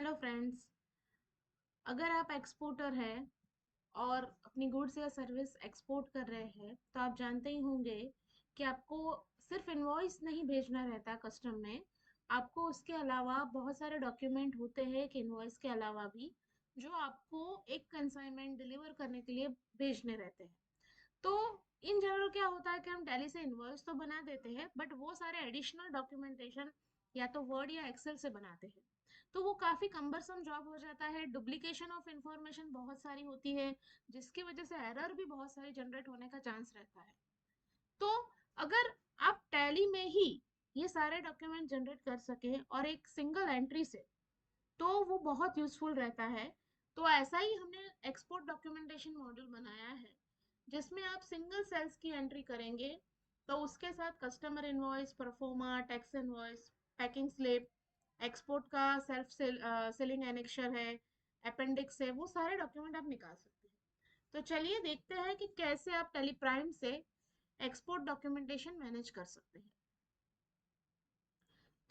Hello friends. अगर आप exporter हैं और अपनी गुड्स या सर्विस एक्सपोर्ट कर रहे हैं तो आप जानते ही होंगे कि आपको सिर्फ इनवॉइस नहीं भेजना रहता कस्टम में। आपको उसके अलावा बहुत सारे डॉक्यूमेंट होते हैं कि इनवॉइस के अलावा भी जो आपको एक कंसाइनमेंट डिलीवर करने के लिए भेजने रहते हैं। तो इन जनरल क्या होता है कि हम टैली से इनवॉइस तो बना देते हैं बट वो सारे एडिशनल डॉक्यूमेंटेशन या तो वर्ड या एक्सेल से बनाते हैं। तो वो काफी कम्बरसम जॉब हो जाता है, डुप्लीकेशन ऑफ इंफॉर्मेशन बहुत सारी होती है, जिसकी वजह से एरर भी बहुत सारी जनरेट होने का चांस रहता है। तो अगर आप टैली में ही ये सारे डॉक्यूमेंट जनरेट कर सके और एक सिंगल एंट्री से, तो वो बहुत यूजफुल रहता है। तो ऐसा ही हमने एक्सपोर्ट डॉक्यूमेंटेशन मॉड्यूल बनाया है जिसमें आप सिंगल सेल्स की एंट्री करेंगे। तो उसके साथ customer invoice, pro forma, tax invoice, packing slip, export का सेल्फ सेलिंग एनेक्शर है, अपेंडिक्स है, वो सारे डॉक्यूमेंट आप निकाल सकते हैं। तो चलिए देखते हैं कि कैसे आप टेलीप्राइम से एक्सपोर्ट डॉक्यूमेंटेशन मैनेज कर सकते हैं।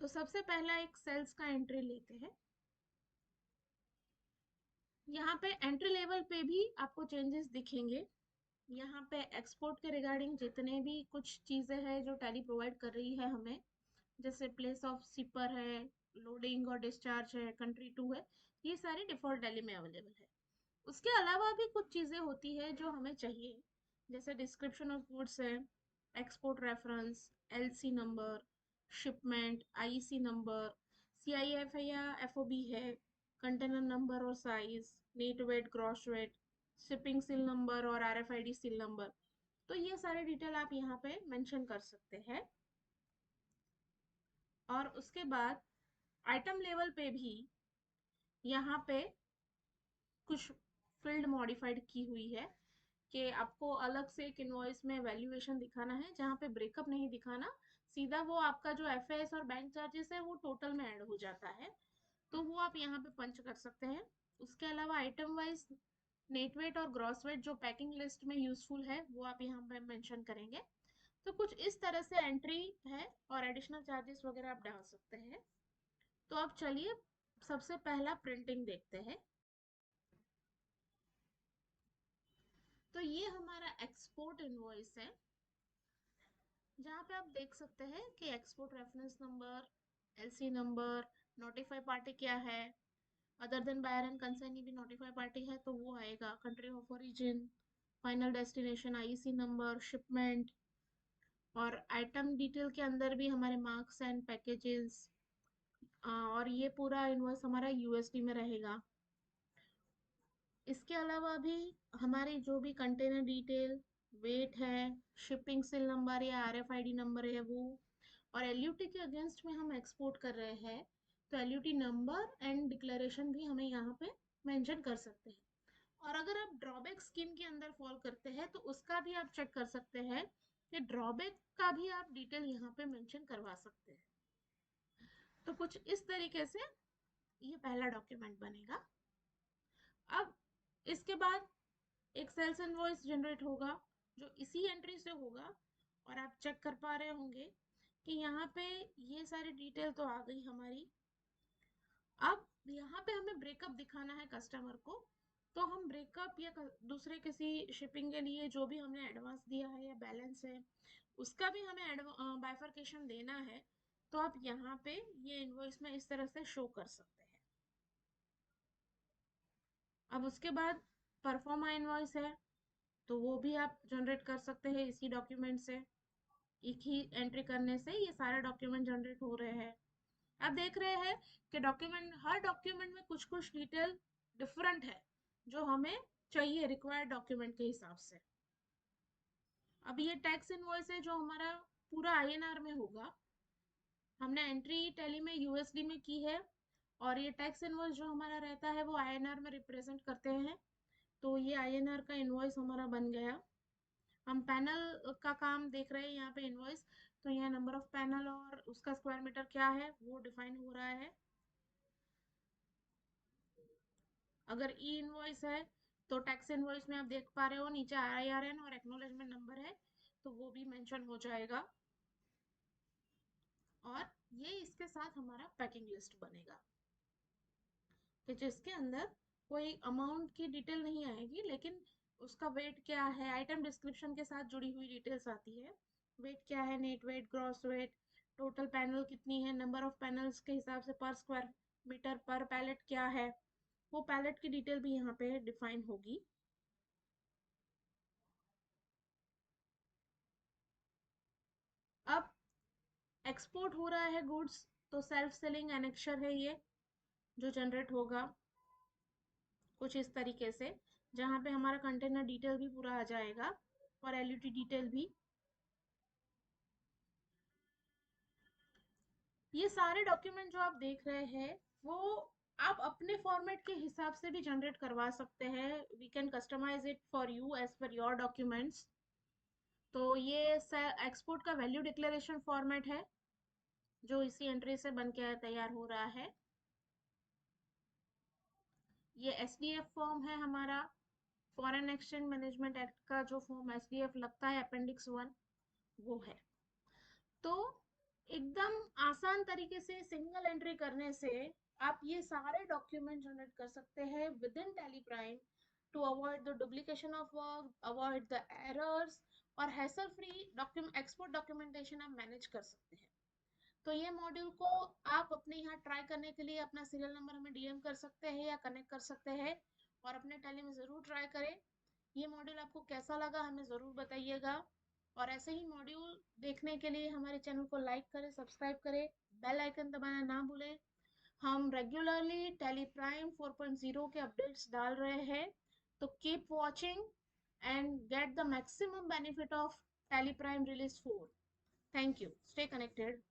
तो सबसे पहला एक सेल्स का एंट्री लेते हैं। यहाँ पे एंट्री लेवल पे भी आपको चेंजेस दिखेंगे। यहाँ पे एक्सपोर्ट के रिगार्डिंग जितने भी कुछ चीज़ें हैं जो टैली प्रोवाइड कर रही है हमें, जैसे प्लेस ऑफ शिपर है, लोडिंग और डिस्चार्ज है, कंट्री टू है, ये सारी डिफॉल्ट टैली में अवेलेबल है। उसके अलावा भी कुछ चीज़ें होती है जो हमें चाहिए, जैसे डिस्क्रिप्शन ऑफ गुड्स है, export reference, LC number, shipment, IC number, CIF है या एफओबी है, कंटेनर नंबर और size, net weight, gross weight, shipping seal number और आरएफआईडी सील नंबर। तो ये सारे डिटेल आप यहाँ पे मेंशन कर सकते हैं। और उसके बाद आइटम लेवल पे भी यहाँ पे कुछ फील्ड मॉडिफाइड की हुई है कि आपको अलग से एक इनवॉइस में वैल्यूएशन दिखाना है, जहाँ पे ब्रेकअप नहीं दिखाना, सीधा वो आपका जो एफएस और बैंक चार्जेस है वो टोटल में ऐड हो जाता है। तो वो आप यहाँ पे पंच कर सकते हैं। उसके अलावा आइटम वाइज नेट वेट और ग्रॉस वेट जो पैकिंग लिस्ट में यूजफुल है वो आप यहाँ पे मेंशन करेंगे। तो कुछ इस तरह से एंट्री है और एडिशनल चार्जेस वगैरह आप डाल सकते हैं। तो अब चलिए सबसे पहला प्रिंटिंग देखते हैं। तो ये हमारा एक्सपोर्ट इनवॉइस है, जहाँ पे आप देख सकते हैं कि export reference number, LC number, notify party क्या है, other than buyer and consignee भी नोटिफाई पार्टी है तो वो आएगा, country of origin, final destination, IC number, shipment, और आइटम डिटेल के अंदर भी हमारे मार्क्स एंड पैकेजेस। और ये पूरा इनवॉइस हमारा यूएसडी में रहेगा। इसके अलावा भी हमारी जो भी कंटेनर डिटेल, वेट है, शिपिंग सील नंबर या आरएफआईडी नंबर है वो, और एलयूटी के अगेंस्ट में हम एक्सपोर्ट कर रहे हैं तो एलयूटी नंबर एंड डिक्लेरेशन भी हमें यहाँ पे मेंशन कर सकते हैं। और अगर आप ड्रॉबैक स्कीम के अंदर फॉल करते हैं तो उसका भी आप चेक कर सकते हैं कि ड्रॉबैक का भी आप डिटेल यहाँ पे मेंशन करवा सकते हैं। तो कुछ इस तरीके से ये पहला डॉक्यूमेंट बनेगा। अब इसके बाद एक सेल्स इनवॉइस जनरेट होगा जो इसी एंट्री से होगा। और आप चेक कर पा रहे होंगे कि यहाँ पे ये सारी डिटेल तो आ गई हमारी। अब यहाँ पे हमें ब्रेकअप दिखाना है कस्टमर को। तो हम ब्रेकअप या दूसरे किसी शिपिंग के लिए जो भी हमने एडवांस दिया है या बैलेंस है उसका भी हमें बाइफरकेशन देना है। तो आप यहाँ पे ये इनवॉइस में इस तरह से शो कर सकते हैं। अब उसके बाद परफॉर्मा इनवॉइस है तो वो भी आप जनरेट कर सकते हैं इसी डॉक्यूमेंट से। एक ही एंट्री करने से ये सारे डॉक्यूमेंट जनरेट हो रहे हैं। आप देख रहे हैं कि डॉक्यूमेंट, हर डॉक्यूमेंट में कुछ कुछ डिटेल डिफरेंट है जो हमें चाहिए रिक्वायर्ड डॉक्यूमेंट के हिसाब से। अब ये टैक्स इनवॉइस है जो हमारा पूरा आईएनआर में होगा। हमने एंट्री टैली में यूएसडी में की है और ये टैक्स इनवॉइस जो हमारा रहता है वो आईएनआर में रिप्रेजेंट करते हैं। तो ये आईएनआर का इनवॉइस हमारा बन गया। हम पैनल का काम देख रहे हैं यहाँ पे इनवॉइस। तो यहाँ नंबर ऑफ पैनल और उसका स्क्वायर मीटर क्या है वो डिफाइन हो रहा है। अगर ई इनवॉइस है तो टैक्स इनवॉइस में आप देख पा रहे हो नीचे आईआरएन और एक्नॉलेजमेंट नंबर है तो वो भी मेंशन हो जाएगा। और ये इसके साथ हमारा पैकिंग लिस्ट बनेगा। कि जिसके अंदर कोई अमाउंट की डिटेल नहीं आएगी, लेकिन उसका वेट क्या है, आइटम डिस्क्रिप्शन के साथ जुड़ी हुई डिटेल्स आती है। वेट क्या है, net weight, gross weight, total panel कितनी है, नंबर ऑफ पैनल्स के हिसाब से पर स्क्वायर मीटर पर पैलेट क्या है, वो पैलेट की डिटेल भी यहाँ पे डिफाइन होगी। अब एक्सपोर्ट हो रहा है गुड्स, तो सेल्फ सेलिंग एनेक्शर है ये, जो जनरेट होगा कुछ इस तरीके से, जहाँ पे हमारा कंटेनर डिटेल भी पूरा आ जाएगा और एलयूटी डिटेल भी। ये सारे डॉक्यूमेंट जो आप देख रहे हैं, वो आप अपने फॉर्मेट के हिसाब से भी जनरेट करवा सकते हैं। We can customize it for you as per your documents. तो ये एक्सपोर्ट का वैल्यू डिक्लेरेशन फॉर्मेट है, जो इसी एंट्री से बन के तैयार हो रहा है। ये एसडीएफ फॉर्म है हमारा, फॉरेन एक्सचेंज मैनेजमेंट एक्ट का जो फॉर्म एसडीएफ लगता है अपेंडिक्स 1, वो है। तो एकदम आसान तरीके से सिंगल एंट्री करने से आप ये सारे डॉक्यूमेंट जनरेट कर सकते हैं within Tally Prime, to avoid the duplication of work, avoid the errors, और hassle free document export documentation आप मैनेज कर सकते हैं। तो ये मॉड्यूल को आप अपने यहाँ ट्राई करने के लिए अपना सीरियल नंबर हमें डीएम कर सकते हैं या कनेक्ट कर सकते हैं, और अपने टैली में ज़रूर ट्राई करें। ये मॉड्यूल आपको कैसा लगा हमें ज़रूर बताइएगा, और ऐसे ही मॉड्यूल देखने के लिए हमारे चैनल को लाइक करें, सब्सक्राइब करें, बेल आइकन दबाना ना भूलें। हम रेगुलरली टैली प्राइम 4.0 के अपडेट्स डाल रहे हैं, तो keep watching and get the maximum benefit of tally prime release 4। Thank you, stay connected.